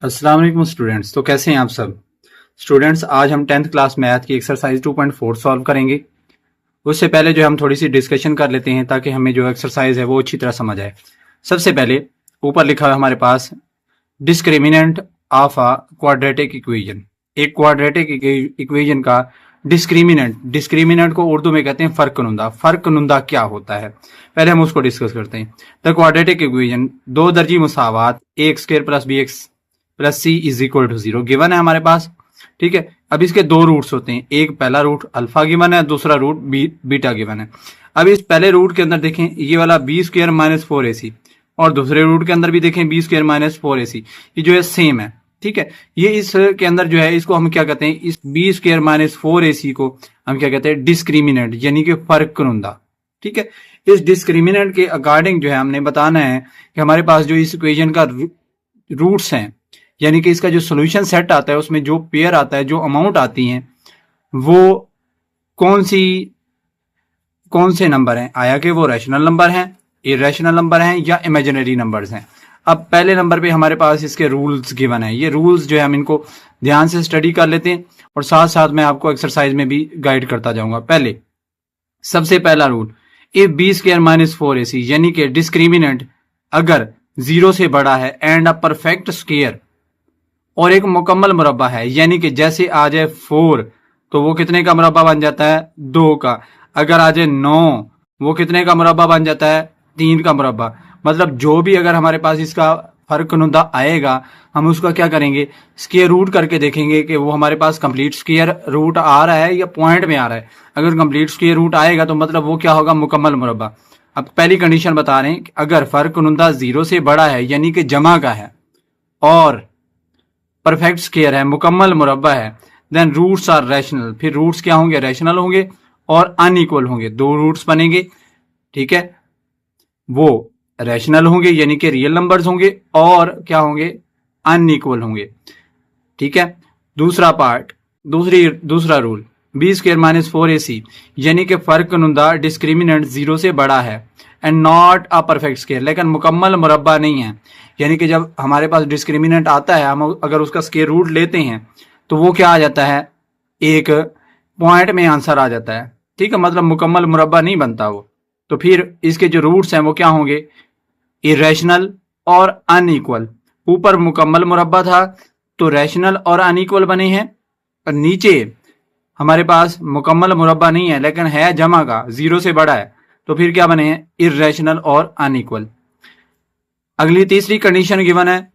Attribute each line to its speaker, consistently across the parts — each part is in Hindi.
Speaker 1: अस्सलाम वालेकुम स्टूडेंट्स। तो कैसे हैं आप सब स्टूडेंट्स? आज हम 10th क्लास मैथ की एक्सरसाइज 2.4 सॉल्व करेंगे। उससे पहले जो हम थोड़ी सी डिस्कशन कर लेते हैं ताकि हमें जो एक्सरसाइज है वो अच्छी तरह समझ आए। सबसे पहले ऊपर लिखा हुआ है हमारे पास discriminant of a quadratic equation. एक क्वाड्रेटिक इक्वेशन का डिस्क्रिमिनेंट को उर्दू में कहते हैं फर्कनुंदा। फर्कनुंदा क्या होता है पहले हम उसको डिस्कस करते हैं। द क्वाड्रेटिक इक्वेशन दो दर्जी मुसावात a square plus b x plus c is equal to 0 given है हमारे पास। ठीक है, अब इसके दो रूट्स होते हैं, एक पहला रूट अल्फा गिवन है, दूसरा रूट बीटा गिवन है। अब इस पहले रूट के अंदर देखें ये वाला बी स्क्वायर माइनस 4ac और दूसरे रूट के अंदर भी देखें बी स्क्वायर माइनस 4ac, ये जो है सेम है। ठीक है, ये इसके अंदर जो है इसको हम क्या कहते हैं, इस बी स्क्वायर माइनस 4ac को हम क्या कहते हैं, डिस्क्रिमिनेंट यानी कि फर्कनुंदा। ठीक है, इस डिस्क्रिमिनेंट के अकॉर्डिंग जो है हमने बताना है कि हमारे पास जो इस इक्वेशन का रूट्स हैं यानी कि इसका जो सॉल्यूशन सेट आता है उसमें जो पेयर आता है, जो अमाउंट आती हैं वो कौन से नंबर हैं, आया कि वो रैशनल नंबर हैं, इरेशनल नंबर हैं या इमेजिनरी नंबर्स हैं। अब पहले नंबर पे हमारे पास इसके रूल्स गिवन है। ये रूल्स जो है हम इनको ध्यान से स्टडी कर लेते हैं और साथ साथ मैं आपको एक्सरसाइज में भी गाइड करता जाऊंगा। पहले सबसे पहला rule, if b square minus 4ac यानी कि डिस्क्रिमिनेंट अगर 0 से बड़ा है एंड अ परफेक्ट स्क्वायर और एक मुकम्मल मुरब्बा है, यानी कि जैसे आ जाए 4 तो वो कितने का मुरब्बा बन जाता है, 2 का। अगर आ जाए 9 वो कितने का मुरब्बा बन जाता है, 3 का मुरब्बा। मतलब जो भी अगर हमारे पास इसका फर्कनुंदा आएगा हम उसका क्या करेंगे, स्क्वायर रूट करके देखेंगे कि वो हमारे पास कंप्लीट स्क्वायर रूट आ रहा है या पॉइंट में आ रहा है। अगर कंप्लीट स्क्वायर रूट आएगा तो मतलब वो क्या होगा, मुकम्मल मुरब्बा। अब पहली कंडीशन बता रहे हैं कि अगर फर्कनुंदा 0 से बड़ा है यानी कि जमा का है और परफेक्ट स्क्वायर है, मुकम्मल मुरब्बा है, देन रूट्स आर रैशनल। फिर रूट्स क्या होंगे, रैशनल होंगे और अनइक्वल होंगे। दो रूट्स बनेंगे, ठीक है, वो रैशनल होंगे यानी कि रियल नंबर्स होंगे और क्या होंगे, अनइक्वल होंगे। ठीक है, दूसरा पार्ट, दूसरा rule, B square minus 4ac यानी कि फर्कनुंदा डिस्क्रिमिनेंट 0 से बड़ा है and not a perfect square, लेकिन मुकम्मल मुरब्बा नहीं है। यानी कि जब हमारे पास डिस्क्रिमिनेंट आता है हम अगर उसका स्क्वायर रूट लेते हैं तो वो क्या आ जाता है, एक पॉइंट में आंसर आ जाता है। ठीक है, मतलब मुकम्मल मुरब्बा नहीं बनता वो। तो फिर इसके जो रूट्स हैं वो क्या होंगे, इरेशनल और अनइक्वल। ऊपर मुकम्मल मुरब्बा था तो रैशनल और अनइक्वल बने हैं, और नीचे हमारे पास मुकम्मल मुरब्बा नहीं है लेकिन है जमा का, 0 से बड़ा है, तो फिर क्या बने हैं, इरेशनल और अनइक्वल। अगली तीसरी कंडीशन गिवन है,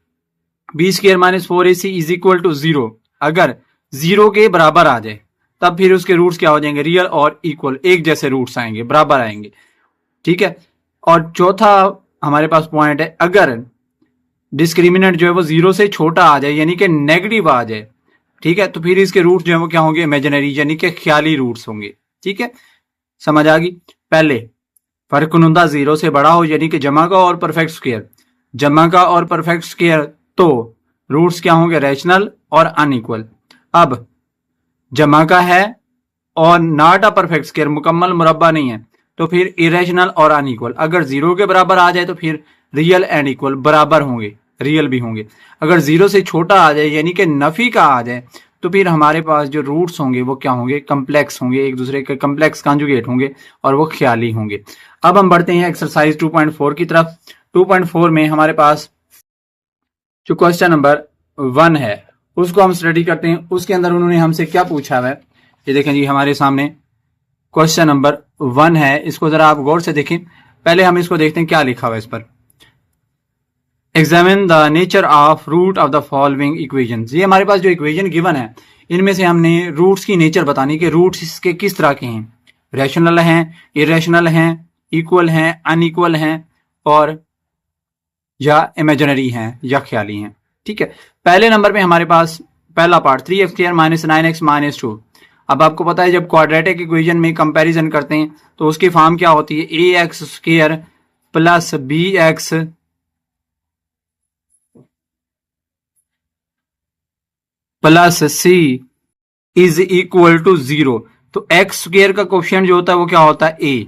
Speaker 1: b square minus 4ac is equal to 0। अगर 0 के बराबर आ जाए तब फिर उसके रूट्स क्या हो जाएंगे, रियल और इक्वल, एक जैसे रूट्स आएंगे, बराबर आएंगे। ठीक है, और चौथा हमारे पास पॉइंट है, अगर डिस्क्रिमिनेंट जो है वो 0 से छोटा आ जाए यानी कि नेगेटिव आ जाए, ठीक है, तो फिर इसके रूट्स जो है वो क्या होंगे, इमेजिनरी यानी कि ख्याली रूट्स होंगे। ठीक है, समझ आ गई। पहले फर्कनुंदा 0 से बड़ा हो यानी कि जमा का और परफेक्ट स्क्वायर, जमा का और परफेक्ट स्क्वायर, तो रूट्स क्या होंगे, रैशनल और अनइक्वल। अब जमा का है और नॉट अ परफेक्ट स्क्वायर, मुकम्मल मुरब्बा नहीं है, तो फिर इरेशनल और अनइक्वल। अगर 0 के बराबर आ जाए तो फिर रियल एंड इक्वल, बराबर होंगे, रियल भी होंगे। अगर 0 से छोटा आ जाए यानी कि नफी का आ जाए तो फिर हमारे पास जो रूट्स होंगे वो क्या होंगे, कम्प्लेक्स होंगे, एक दूसरे के कम्प्लेक्स कॉन्जुगेट होंगे और वो ख्याली होंगे। अब हम बढ़ते हैं एक्सरसाइज 2.4 की तरफ। 2.4 में हमारे पास जो क्वेश्चन नंबर 1 है उसको हम स्टडी करते हैं। उसके अंदर उन्होंने हमसे क्या पूछा है, ये देखें जी हमारे सामने क्वेश्चन नंबर 1 है। इसको जरा आप गौर से देखें। पहले हम इसको देखते हैं क्या लिखा हुआ है इस पर। Examine the nature of root of the following equation. ये हमारे पास जो इक्वेशन गिवन है इनमें से हमने रूट्स की नेचर बतानी कि रूट्स इसके किस तरह के हैं, रैशनल हैं, इरेशनल हैं, इक्वल हैं, अनइक्वल हैं और या इमेजिनरी हैं या ख्याली हैं। ठीक है, पहले नंबर पे हमारे पास पहला part 3x square minus 9x minus 2। अब आपको पता है जब क्वाड्रेटिक इक्वेशन में कंपैरिजन करते हैं तो उसकी फॉर्म क्या होती है, ax square plus bx plus c is equal to 0। तो x स्क्वायर का कोफिशिएंट जो होता है वो क्या होता है, a,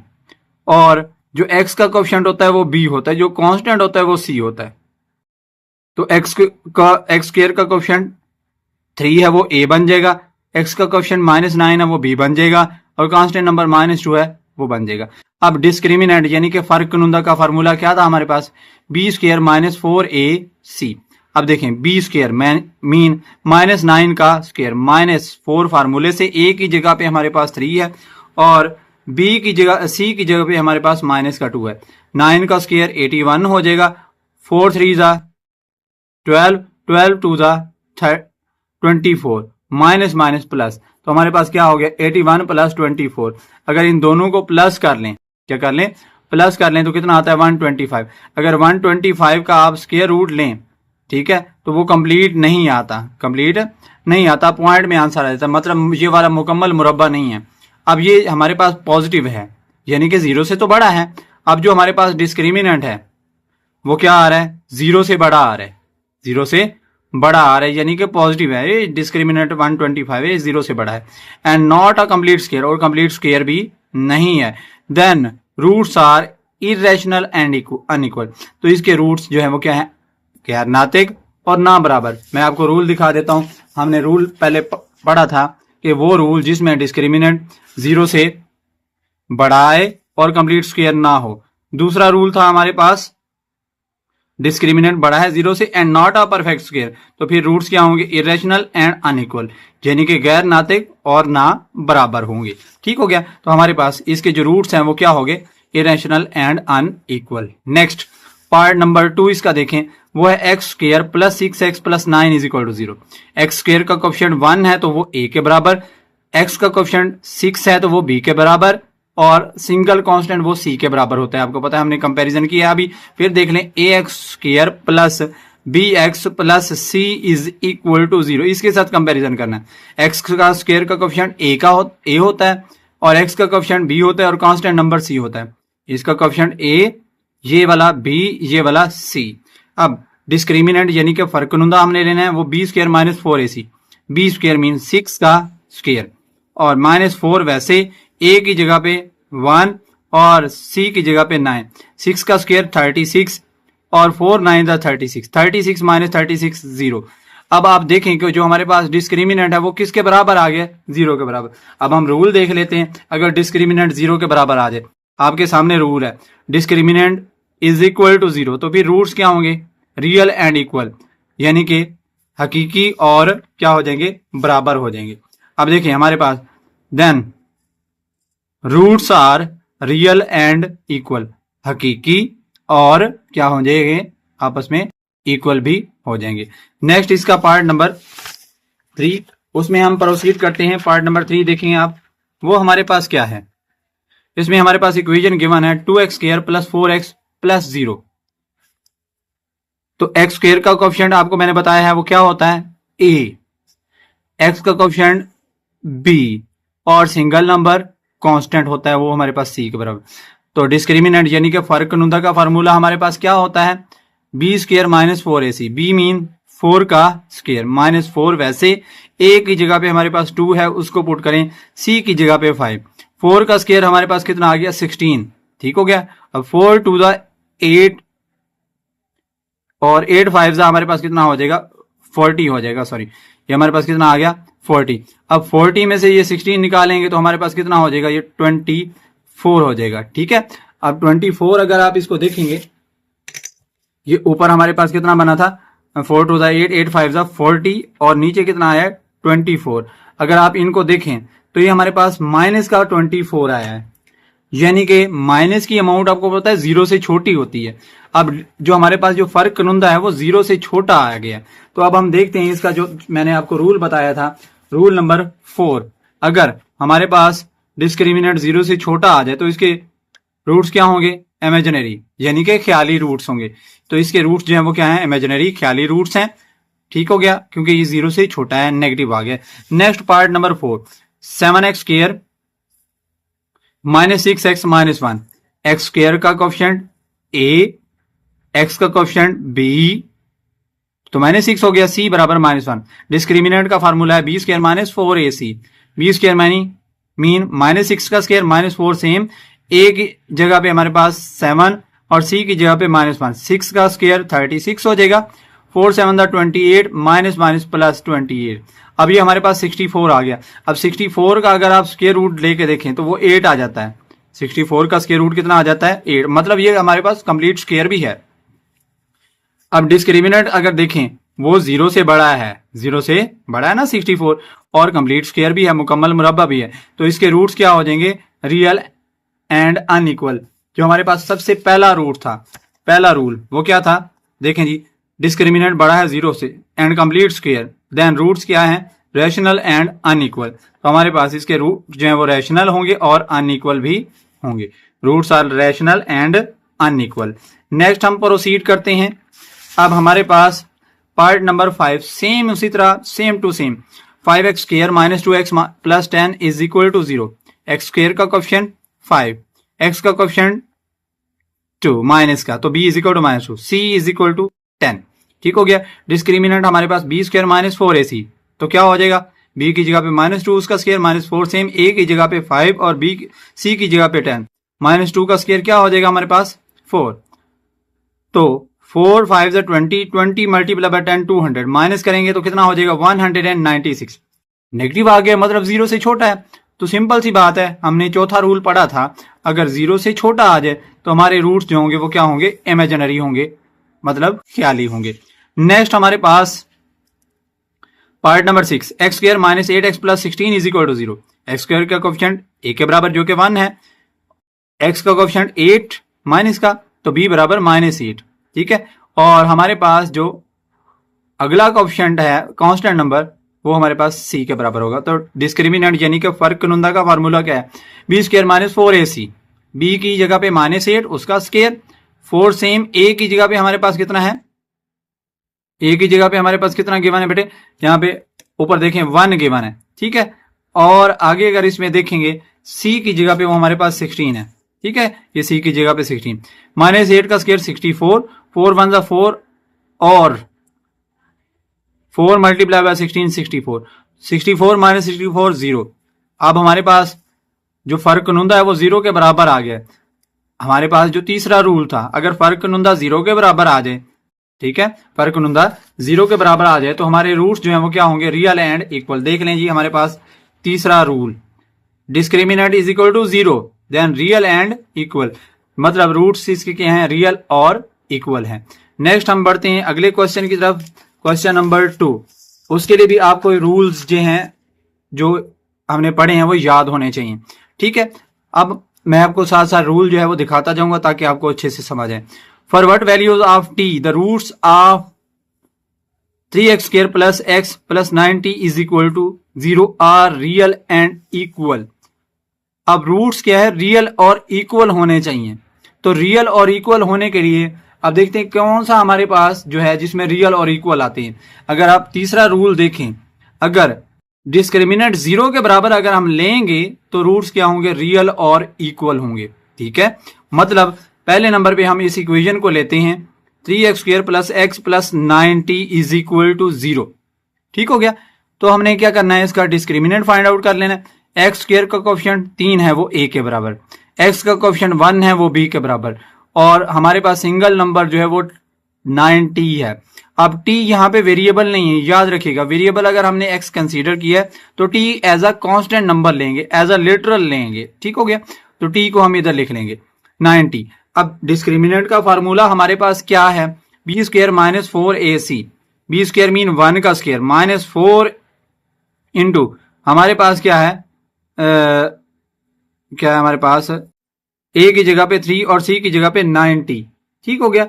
Speaker 1: और जो x का कोफिशिएंट होता है वो b होता है, जो कांस्टेंट होता है वो c होता है। तो एक्स स्क्वायर का कोफिशिएंट 3 है वो a बन जाएगा, x का कोफिशिएंट -9 है वो b बन जाएगा, और कांस्टेंट नंबर -2 है वो बन जाएगा। अब डिस्क्रिमिनेंट यानी कि फर्क कुनुंदा का फार्मूला क्या था हमारे पास, b स्क्वायर -4ac। अब देखें b स्क्वायर मीन -9 का स्क्वायर -4, फार्मूले से a की जगह पे हमारे पास 3 है और b की जगह c की जगह पे हमारे पास -2 है। 9 का स्क्वायर 81 हो जाएगा, 4 3 जा 12, 12 2 जा 24, माइनस माइनस प्लस, तो हमारे पास क्या हो गया 81 प्लस 24। अगर इन दोनों को प्लस कर लें, क्या कर लें, प्लस कर लें तो कितना आता है 125। अगर 125 का आप स्क्वायर रूट लें, ठीक है, तो वो कंप्लीट नहीं आता, कंप्लीट नहीं आता, पॉइंट में आंसर आ जाता है, मतलब ये वाला मुकम्मल मुरब्बा नहीं है। अब ये हमारे पास पॉजिटिव है यानी कि 0 से तो बड़ा है। अब जो हमारे पास डिस्क्रिमिनेंट है वो क्या आ रहा है, 0 से बड़ा आ रहा है, 0 से बड़ा आ रहा है यानी कि पॉजिटिव है, ये डिस्क्रिमिनेंट 125 है, 0 से बड़ा है। And not a complete square, और कंप्लीट स्क्वायर भी नहीं है। Then roots are irrational and unequal, तो इसके रूट्स जो है वो क्या है, गैर नातिक और ना बराबर। मैं आपको रूल दिखा देता हूं, हमने रूल पहले पढ़ा था कि वो रूल जिसमें डिस्क्रिमिनेंट 0 से बड़ा आए और कंप्लीट स्क्वायर ना हो। दूसरा रूल था हमारे पास डिस्क्रिमिनेंट बड़ा है 0 से and not a perfect square, तो फिर रूट्स क्या होंगे, इरेशनल एंड अनइक्वल, यानी कि गैर नातिक और ना बराबर होंगे। ठीक हो गया, तो हमारे पास इसके जो रूट्स हैं वो क्या हो गए, irrational and unequal. Next part number 2 इसका देखें, वो है x square plus 6x plus 9 is equal to 0। X square का कोफिशिएंट 1 है तो वो a के बराबर, x का कोफिशिएंट 6 है तो वो b के बराबर, और सिंगल कांस्टेंट वो c के बराबर होता है। आपको पता है, हमने कंपैरिजन किया अभी, फिर देख लें ax square plus bx plus c is equal to 0, इसके साथ कंपैरिजन करना है। x का स्क्वायर का कोफिशिएंट a होता है और x का कोफिशिएंट b होता है और कांस्टेंट नंबर c होता है। इसका कोफिशिएंट a, ये वाला b, ये वाला c। अब डिस्क्रिमिनेंट यानी कि फर्क कुनुंदा हमने लेना है, वो b square -4ac, b square mean 6 का स्क्वायर और -4 वैसे a की जगह पे 1 और c की जगह पे 9, 6 का स्क्वायर 36 और 4 9 दा 36, 36 माइनस 36 0। अब आप देखें कि जो हमारे पास डिस्क्रिमिनेंट है वो किसके बराबर आ गया, 0 के बराबर। अब हम रूल देख लेते हैं, अगर डिस्क्रिमिनेंट 0 के बराबर आ जाए, आपके सामने रूल है डिस्क्रिमिनेंट इज इक्वल टू 0, तो फिर रूट्स क्या होंगे, रियल एंड इक्वल, यानी कि हकीकी और क्या हो जाएंगे, बराबर हो जाएंगे। अब देखिए हमारे पास then roots are real and equal, हकीकी और क्या हो जाएंगे, आपस में इक्वल भी हो जाएंगे। नेक्स्ट इसका पार्ट नंबर 3, उसमें हम प्रोसीड करते हैं। पार्ट नंबर 3 देखेंगे आप, वो हमारे पास क्या है, इसमें हमारे पास इक्वेशन गिवन है 2x square plus 4x plus 0। तो एक्स स्क्वायर का कोफिशिएंट आपको मैंने बताया है वो क्या होता है, a, एक्स का कोफिशिएंट b और सिंगल नंबर कांस्टेंट होता है वो हमारे पास c के बराबर। तो डिस्क्रिमिनेंट यानी कि फर्क कुनुंदा का फार्मूला हमारे पास क्या होता है, b square -4ac, b mean 4 का स्क्वायर -4 वैसे a की जगह पे हमारे पास 2 है उसको पुट करें, c की जगह पे 5, 4 का स्क्वायर हमारे पास कितना आ गया 16। ठीक हो गया, अब 4 2 दा 8 और 8 5 दा हमारे पास कितना हो जाएगा 40 हो जाएगा, सॉरी ये हमारे पास कितना आ गया 40। अब 40 में से ये 16 निकालेंगे तो हमारे पास कितना हो जाएगा, ये 24 हो जाएगा। ठीक है, अब 24 अगर आप इसको देखेंगे, ये ऊपर हमारे पास कितना बना था 4 2 दा 8, 8 5 दा 40 और नीचे कितना आया 24। अगर आप इनको देखें तो ये हमारे पास माइनस का 24 आया है, यानी कि माइनस की अमाउंट आपको पता है 0 से छोटी होती है। अब जो हमारे पास जो फर्क कुनुंदा है वो 0 से छोटा आ गया। तो अब हम देखते हैं इसका जो मैंने आपको रूल बताया था, रूल नंबर 4, अगर हमारे पास डिस्क्रिमिनेंट 0 से छोटा आ जाए तो इसके रूट्स क्या होंगे, इमेजिनरी यानी कि ख्याली रूट्स होंगे। तो इसके रूट्स जो है वो क्या है, इमेजिनरी ख्याली रूट्स हैं। ठीक हो गया, क्योंकि ये 0 से छोटा है, नेगेटिव आ गया। Next part number 4, 7x square -6x -1, x square का कोफिशिएंट a, x का कोफिशिएंट b, तो -6 हो गया, c बराबर -1। डिस्क्रिमिनेंट का फार्मूला है b square -4ac, b square mean -6 का स्क्वायर -4 सेम, a की जगह पे हमारे पास 7 और c की जगह पे -1, 6 का स्क्वायर 36 हो जाएगा, 4 7 28 माइनस माइनस प्लस 28। अब ये हमारे पास 64 आ गया। अब 64 का अगर आप स्क्वायर रूट लेके देखें तो वो 8 आ जाता है। 64 का स्क्वायर रूट कितना आ जाता है? 8। मतलब ये हमारे पास कंप्लीट स्क्वायर भी है। अब डिस्क्रिमिनेंट अगर देखें वो 0 से बड़ा है, 0 से बड़ा है ना 64, और कंप्लीट स्क्वायर भी है, मुकम्मल मुरब्बा भी है, तो इसके रूट्स क्या हो जाएंगे? Real and unequal. जो हमारे पास सबसे पहला रूट था, पहला रूल वो क्या था? देखें जी, डिस्क्रिमिनेंट बड़ा है 0 से and complete square, then roots क्या है? Rational and unequal. तो हमारे पास इसके रूट जो है वो रैशनल होंगे और अनइक्वल भी होंगे। Roots are rational and unequal. Next हम प्रोसीड करते हैं। अब हमारे पास पार्ट नंबर 5, सेम उसी तरह same to same. 5x square minus 2x plus 10 is equal to 0। X square का कोएफिशिएंट 5, x का कोएफिशिएंट 2, माइनस का, तो b is equal to minus 2, c is equal to 10। ठीक हो गया। डिस्क्रिमिनेंट हमारे पास b स्क्वायर माइनस 4ac, तो क्या हो जाएगा? b की जगह पे माइनस 2 उसका स्क्वायर माइनस 4, सेम a की जगह पे 5 और c की जगह पे 10। माइनस 2 का स्क्वायर क्या हो जाएगा हमारे पास? 4। तो 4 5 20, 20 मल्टीप्लाई बाय 10 200, माइनस करेंगे तो कितना हो जाएगा? 196। नेगेटिव आ गया मतलब 0 से छोटा है, तो सिंपल सी बात है, हमने चौथा रूल पढ़ा था, अगर 0 से छोटा आ जाए तो हमारे रूट्स जो होंगे वो क्या होंगे? इमेजिनरी होंगे, मतलब ख्याली होंगे। नेक्स्ट हमारे पास part number 6, x square minus 8x plus 16 is equal to 0। X square का कोएफिशिएंट a के बराबर जो कि 1 है, x का कोएफिशिएंट 8 माइनस का, तो b बराबर माइनस 8। ठीक है। और हमारे पास जो अगला कोएफिशिएंट है कांस्टेंट नंबर, वो हमारे पास c के बराबर होगा। तो डिस्क्रिमिनेंट यानी कि फर्क कुनुंदा का फार्मूला क्या है? b square minus 4ac, b की जगह पे माइनस 8 उसका स्क्वायर, 4 सेम a की जगह पे हमारे पास कितना है? a की जगह पे हमारे पास कितना गिवन है बेटे? यहाँ पे ऊपर देखें 1 गिवन है। ठीक है। और आगे अगर इसमें देखेंगे c की जगह पे वो हमारे पास 16 है। ठीक है, ये c की जगह पे 16, माइनस 8 का स्क्वायर 64, 4 1 4 और 4 मल्टीप्लाई बाय 16 64, 64 माइनस 64 0। अब हमारे पास जो फर्क नुंदा है वो 0 के बराबर आ गया। हमारे पास जो तीसरा रूल था, अगर फर्क नुंदा 0 के बराबर आ जाए, ठीक है, फर्क नुंदा 0 के बराबर आ जाए तो हमारे रूट्स जो है वो क्या होंगे? Real and equal. देख लें जी, हमारे पास तीसरा rule, discriminant is equal to 0 then real and equal, मतलब रूट्स इसके क्या हैं? रियल और इक्वल हैं। नेक्स्ट हम बढ़ते हैं अगले क्वेश्चन की तरफ, क्वेश्चन नंबर 2। उसके लिए भी आपको रूल्स जो हैं जो हमने पढ़े हैं वो याद होने चाहिए। ठीक है। अब मैं आपको साथ साथ रूल जो है वो दिखाता जाऊंगा ताकि आपको अच्छे से समझ आए। For what values of t the roots of 3x square plus x plus 9t is equal to 0 are real and equal. अब रूट्स क्या है? रियल और इक्वल होने चाहिए। तो रियल और इक्वल होने के लिए अब देखते हैं कौन सा हमारे पास जो है जिसमें रियल और इक्वल आते हैं। अगर आप तीसरा रूल देखें, अगर डिस्क्रिमिनेंट 0 के बराबर अगर हम लेंगे तो रूट्स क्या होंगे? रियल और इक्वल होंगे। ठीक है। मतलब पहले नंबर पे हम इस इक्वेशन को लेते हैं 3x square plus x plus 9t is equal to 0। ठीक हो गया। तो हमने क्या करना है? इसका डिस्क्रिमिनेंट फाइंड आउट कर लेना है। एक्स स्क्वायर का कोएफिशिएंट 3 है वो a के बराबर, x का कोएफिशिएंट 1 है वो b के बराबर, और हमारे पास सिंगल नंबर जो है वो 9t है। अब t यहाँ पे वेरिएबल नहीं है, याद रखिएगा। वेरिएबल अगर हमने x कंसीडर किया है तो t as a constant number लेंगे, एज अ लिटरल लेंगे। ठीक हो गया। तो t को हम इधर लिख लेंगे 9t। अब डिस्क्रिमिनेंट का फार्मूला हमारे पास क्या है? b square minus 4ac, b square mean 1 का स्क्वायर माइनस 4 इंटू हमारे पास क्या है? क्या है हमारे पास? a की जगह पे 3 और c की जगह पे 9t। ठीक हो गया।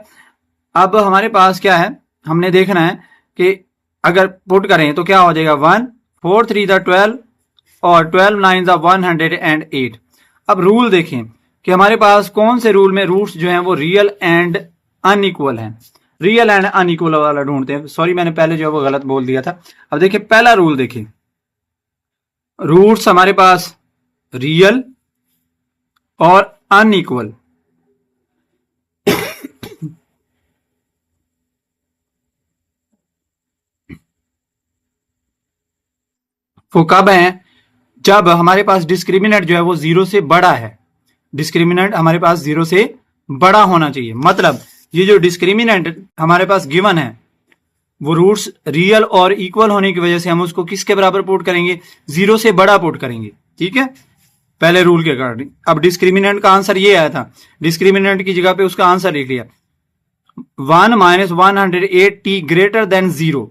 Speaker 1: अब हमारे पास क्या है? हमने देखना है कि अगर पुट करें तो क्या हो जाएगा? 1 4 3 12 और 12 9 108। अब रूल देखें कि हमारे पास कौन से रूल में रूट्स जो हैं वो रियल एंड अनइक्वल हैं। रियल एंड अनइक्वल वाला ढूंढते हैं। सॉरी, मैंने पहले जो है वो गलत बोल दिया था। अब देखिए पहला रूल देखिए, रूट्स हमारे पास रियल और अनइक्वल। वो कब है? जब हमारे पास डिस्क्रिमिनेंट जो है वो 0 से बड़ा है। डिस्क्रिमिनेंट हमारे पास 0 से बड़ा होना चाहिए। मतलब ये जो डिस्क्रिमिनेंट हमारे पास गिवन है वो रूट्स रियल और इक्वल होने की वजह से हम उसको किसके बराबर पुट करेंगे, 0 से बड़ा पुट करेंगे, ठीक है, पहले रूल के अकॉर्डिंग। अब डिस्क्रिमिनेंट का आंसर ये आया था, डिस्क्रिमिनेंट की जगह पे उसका आंसर लिख लिया 1 माइनस 108t ग्रेटर देन 0।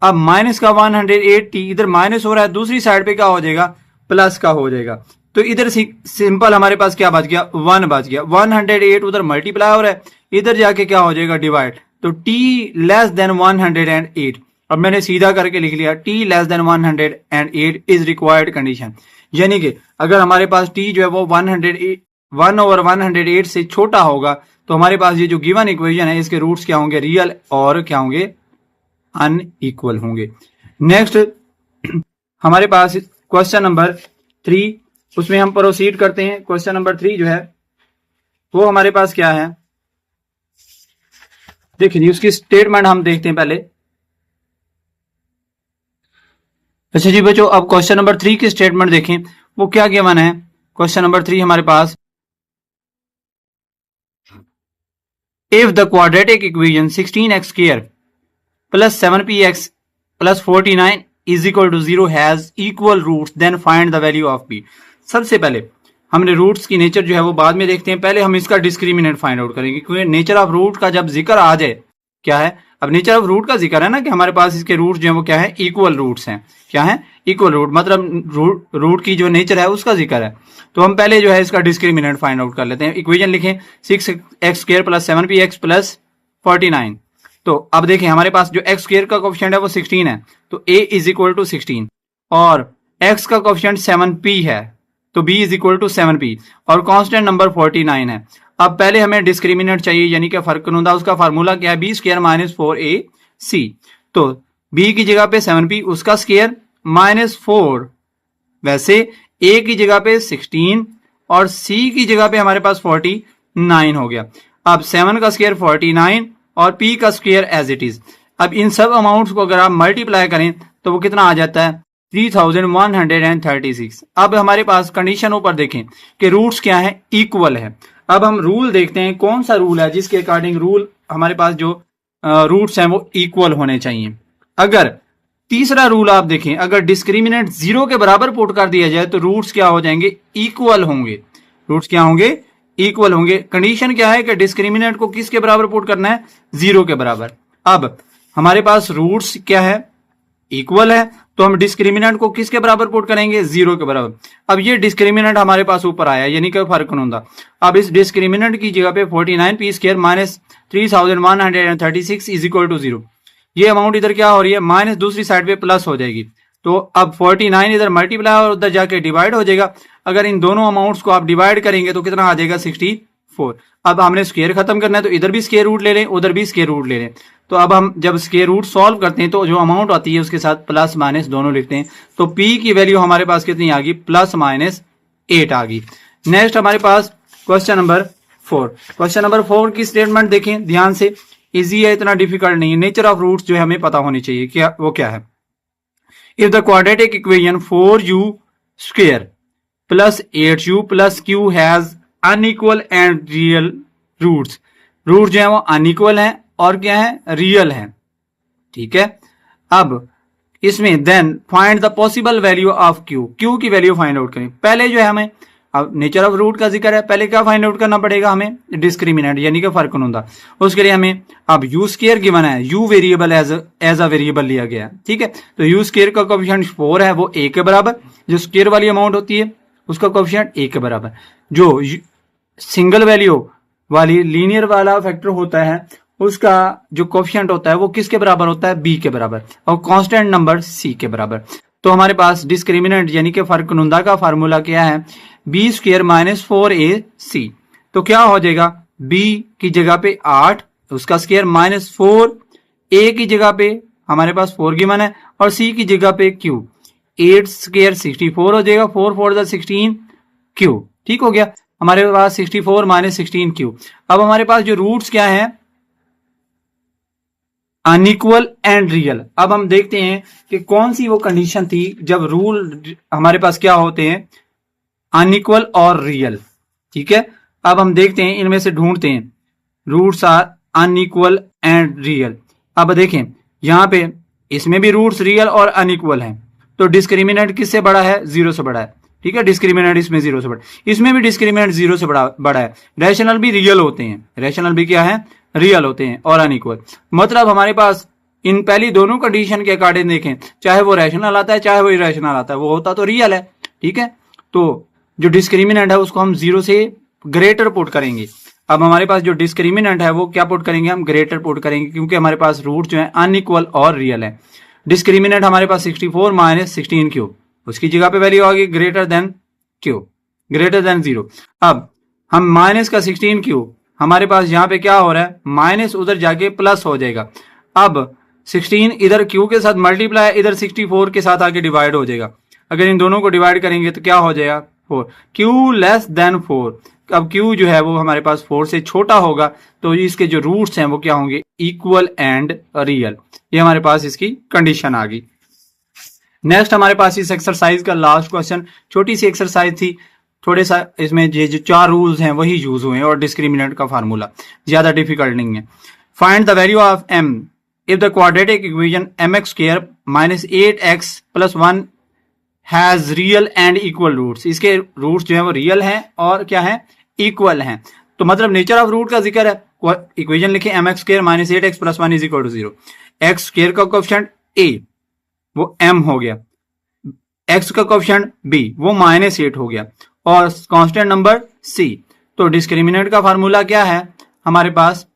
Speaker 1: अब माइनस का 108t इधर माइनस हो रहा है, दूसरी साइड पे क्या हो जाएगा, प्लस का हो जाएगा। तो इधर सिंपल हमारे पास क्या बच गया, 1 बच गया। 108 उधर मल्टीप्लाई हो रहा है, इधर जाके क्या हो जाएगा, डिवाइड। तो t लेस देन 108। अब मैंने सीधा करके लिख लिया t less than 108 is required condition. यानी कि अगर हमारे पास t जो है वो 1/108 से छोटा होगा तो हमारे पास ये जो गिवन इक्वेशन है इसके रूट्स क्या होंगे, रियल और क्या होंगे, अनइक्वल होंगे। नेक्स्ट हमारे पास क्वेश्चन नंबर 3, उसमें हम प्रोसीड करते हैं। क्वेश्चन नंबर 3 जो है वो हमारे पास क्या है, देखिए जी उसकी स्टेटमेंट हम देखते हैं पहले। अच्छा जी बच्चों, अब क्वेश्चन नंबर 3 की स्टेटमेंट देखें, वो क्या गिवन है। क्वेश्चन नंबर 3 हमारे पास, if the quadratic equation 16x square plus 7px plus 49 is equal to 0 has equal roots then find the value of p। सबसे पहले हमने रूट्स की नेचर जो है वो बाद में देखते हैं, पहले हम इसका डिस्क्रिमिनेंट फाइंड आउट करेंगे, क्योंकि नेचर ऑफ रूट का जब जिक्र आ जाए, क्या है, अब नेचर ऑफ रूट का जिक्र है ना कि हमारे पास इसके रूट्स जो है वो क्या है, इक्वल रूट्स हैं। क्या है, इक्वल रूट, मतलब रूट की जो नेचर है उसका जिक्र है। तो हम पहले जो है इसका डिस्क्रिमिनेंट फाइंड आउट कर लेते हैं। इक्वेशन लिखें 6x square plus 7px plus 49। तो अब देखें हमारे पास जो x स्क्वायर का कोएफिशिएंट है वो 16 है, तो a इज इक्वल टू 16, और x का कोएफिशिएंट 7p है तो b is equal to 7p, और कांस्टेंट नंबर 49 है। अब पहले हमें डिस्क्रिमिनेंट चाहिए, यानी कि फर्कनुदा, उसका फार्मूला क्या है, b स्क्वायर माइनस 4ac। तो b की जगह पे 7p, उसका स्क्वायर माइनस 4, वैसे a की जगह पे 16 और c की जगह पे हमारे पास 49 हो गया। अब 7 का स्क्वायर 49 और p का स्क्वायर एज इट इज। अब इन सब अमाउंट्स को अगर आप मल्टीप्लाई करें तो वो कितना आ जाता है, 3136। अब हमारे पास कंडीशन ऊपर देखें कि रूट्स क्या है, इक्वल है। अब हम रूल देखते हैं, कौन सा रूल है जिसके अकॉर्डिंग रूल हमारे पास जो रूट्स हैं वो इक्वल होने चाहिए। अगर तीसरा रूल आप देखें, अगर डिस्क्रिमिनेंट 0 के बराबर पुट कर दिया जाए तो रूट्स क्या हो जाएंगे, इक्वल होंगे। रूट्स क्या होंगे, इक्वल होंगे। कंडीशन क्या है कि डिस्क्रिमिनेंट को किसके बराबर पुट करना है, 0 के बराबर। अब हमारे पास रूट्स क्या है, इक्वल है, तो हम डिस्क्रिमिनेंट को किसके बराबर पुट करेंगे, 0 के बराबर। अब ये डिस्क्रिमिनेंट हमारे पास ऊपर आया, यानी कि फर्क नहीं होता। अब इस डिस्क्रिमिनेंट की जगह पे 49p square minus 3136 is equal to 0, ये अमाउंट इधर क्या हो रही है, माइनस, दूसरी साइड पे प्लस हो जाएगी। तो अब 49 इधर मल्टीप्लाई और उधर जाके डिवाइड हो जाएगा। अगर इन दोनों अमाउंट्स को आप डिवाइड करेंगे तो कितना आ जाएगा, 64। अब हमने स्क्वायर खत्म करना है तो इधर भी स्क्वायर रूट ले लें, उधर भी स्क्वायर रूट ले लें। तो अब हम जब स्क्वायर रूट सॉल्व करते हैं तो जो अमाउंट आती है उसके साथ प्लस माइनस दोनों लिखते हैं। तो p की वैल्यू हमारे पास कितनी आ गई, प्लस माइनस 8 आ गई। नेक्स्ट हमारे पास क्वेश्चन नंबर 4। क्वेश्चन नंबर 4 की स्टेटमेंट देखें ध्यान से, इजी है, इतना डिफिकल्ट नहीं है। नेचर ऑफ रूट्स जो है हमें पता होनी चाहिए, क्या वो क्या है। If the quadratic equation 4u square plus 8u plus q has unequal and real roots, root जो है वो अनइक्वल है और क्या है, रियल है, ठीक है। अब इसमें then find the possible value of q, q की वैल्यू फाइंड आउट करें। पहले जो है हमें, अब नेचर ऑफ रूट का जिक्र है, पहले क्या फाइंड आउट करना पड़ेगा हमें, डिस्क्रिमिनेंट यानी कि फर्क होता। उसके लिए हमें अब यू स्क्वायर गिवन है, u variable as a variable लिया गया, ठीक है। तो यू स्क्वायर का कोएफिशिएंट 4 है, वो a के बराबर, जो स्क्वायर वाली अमाउंट होती है उसका कोएफिशिएंट a के बराबर। जो सिंगल वैल्यू वाली लीनियर वाला फैक्टर होता है उसका जो कोएफिशिएंट होता है वो किसके बराबर होता है, b के बराबर, और कांस्टेंट नंबर c के बराबर। तो हमारे पास डिस्क्रिमिनेंट यानी कि फर्कनुदा का फार्मूला क्या है, b स्क्वायर माइनस 4ac। तो क्या हो जाएगा, b की जगह पे 8, उसका स्क्वायर माइनस 4, a की जगह पे हमारे पास 4 गिवन है और c की जगह पे q, 8 स्क्वायर 64 हो जाएगा, 4 4 16 q, ठीक हो गया। हमारे पास 64 माइनस 16 q। अब हमारे पास जो रूट्स क्या है, अनइक्वल एंड रियल। अब हम देखते हैं कि कौन सी वो कंडीशन थी जब रूल हमारे पास क्या होते हैं, अनइक्वल और रियल, ठीक है। अब हम देखते हैं, इनमें से ढूंढते हैं, roots are unequal and real. अब देखें यहाँ पे इसमें भी रूट्स रियल और अनइक्वल हैं, तो डिस्क्रिमिनेंट किससे बड़ा है? 0 से बड़ा है। ठीक है, डिस्क्रिमिनेंट इसमें 0 से बड़ा, इसमें भी डिस्क्रिमिनेंट 0 से बड़ा है। रैशनल भी रियल होते हैं, रैशनल भी क्या है? रियल होते हैं और अनइक्वल। मतलब हमारे पास इन पहली दोनों कंडीशन के अकॉर्डिंग देखें, चाहे वो रैशनल आता है चाहे वो इरेशनल आता है, वो होता तो रियल है। ठीक है, तो जो डिस्क्रिमिनेंट है उसको हम 0 से ग्रेटर पुट करेंगे। अब हमारे पास जो डिस्क्रिमिनेंट है वो क्या पुट करेंगे? हम ग्रेटर पुट करेंगे, क्योंकि हमारे पास रूट जो है अनइक्वल और रियल है। डिस्क्रिमिनेंट हमारे पास 64 माइनस 16 क्यू, उसकी जगह पे वैल्यू आ गई greater than Q, greater than 0। अब हम माइनस का 16 क्यू, हमारे पास यहाँ पे क्या हो रहा है? माइनस उधर जाके प्लस हो जाएगा। अब 16 इधर क्यू के साथ मल्टीप्लाई, इधर 64 के साथ आके डिवाइड हो जाएगा। अगर इन दोनों को डिवाइड करेंगे तो क्या हो जाएगा? 4। Q less than 4। अब क्यू जो है वो हमारे पास 4 से छोटा होगा, तो इसके जो रूट्स हैं वो क्या होंगे? Equal and real. ये हमारे पास इसकी कंडीशन आ गई। नेक्स्ट हमारे पास इस एक्सरसाइज का लास्ट क्वेश्चन, छोटी सी एक्सरसाइज थी, थोड़े सा इसमें ये जो 4 रूल्स हैं वही यूज हुए हैं और डिस्क्रिमिनेंट का फार्मूला, ज्यादा डिफिकल्ट नहीं है। Find the value of m if the quadratic equation mx square minus 8x plus 1 has real and equal roots। इसके रूट्स जो है वो रियल हैं और क्या है? इक्वल हैं। तो मतलब नेचर ऑफ रूट का जिक्र है। इक्वेशन लिखे mx square minus 8x plus 1 is equal to 0। x square का कोएफिशिएंट a वो m हो गया, x का कोएफिशिएंट b वो -8 हो गया, और कांस्टेंट नंबर c। तो डिस्क्रिमिनेंट का फार्मूला क्या है हमारे पास?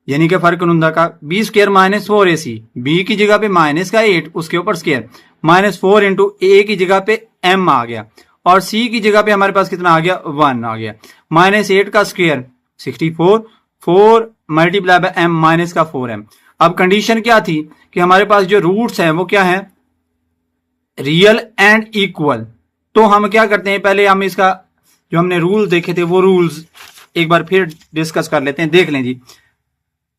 Speaker 1: यानी कि फर्क नुंदा का b square minus 4ac, b की जगह पे माइनस का 8 उसके ऊपर स्क्वायर माइनस 4 इंटू a की जगह पे m आ गया, और c की जगह पे हमारे पास कितना आ गया? 1 आ गया। -8 का square 64, 4 multiply by m minus का 4m। अब कंडीशन क्या थी कि हमारे पास जो रूट्स हैं वो क्या है? Real and equal. तो हम क्या करते हैं, पहले हम इसका जो हमने रूल देखे थे वो रूल्स एक बार फिर डिस्कस कर लेते हैं। देख लें जी,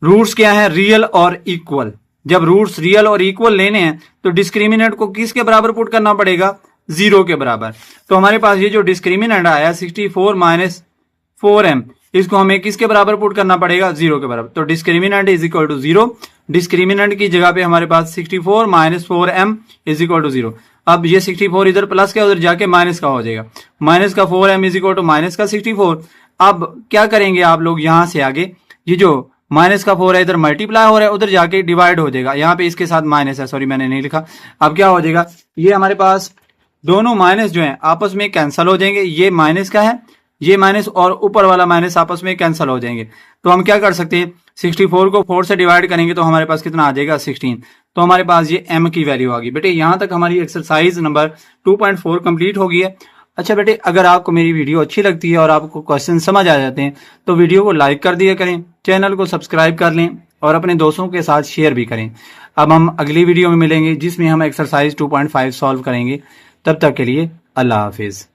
Speaker 1: रूट्स क्या है? रियल और इक्वल। जब रूट्स रियल और इक्वल लेने हैं तो डिस्क्रिमिनेंट को किसके बराबर पुट करना पड़ेगा? 0 के बराबर। तो हमारे पास ये जो डिस्क्रिमिनेंट आया 64 माइनस 4m, इसको हमें किसके बराबर पुट करना पड़ेगा? 0 के बराबर। तो discriminant is equal to 0। Discriminant की जगह पे हमारे पास 64 minus 4m is equal to 0। अब ये 64 इधर प्लस का उधर जाके माइनस का हो जाएगा, माइनस का 4m is equal to minus का 64। अब क्या करेंगे आप लोग? यहां से आगे ये जो माइनस का 4 है इधर मल्टीप्लाई हो रहा है, उधर जाके डिवाइड हो जाएगा। यहाँ पे इसके साथ माइनस है, सॉरी मैंने नहीं लिखा। अब क्या हो जाएगा? ये हमारे पास दोनों माइनस जो है आपस में कैंसिल हो जाएंगे। ये माइनस का है, ये माइनस और ऊपर वाला माइनस आपस में कैंसिल हो जाएंगे। तो हम क्या कर सकते हैं? 64 को 4 से डिवाइड करेंगे तो हमारे पास कितना आ जाएगा? 16। तो हमारे पास ये m की वैल्यू आ गई। बेटे यहाँ तक हमारी एक्सरसाइज नंबर 2.4 कंप्लीट हो गई है। अच्छा बेटे, अगर आपको मेरी वीडियो अच्छी लगती है और आपको क्वेश्चन समझ आ जाते हैं तो वीडियो को लाइक कर दिया करें, चैनल को सब्सक्राइब कर लें और अपने दोस्तों के साथ शेयर भी करें। अब हम अगली वीडियो में मिलेंगे जिसमें हम एक्सरसाइज 2.5 सॉल्व करेंगे। तब तक के लिए अल्लाह हाफिज।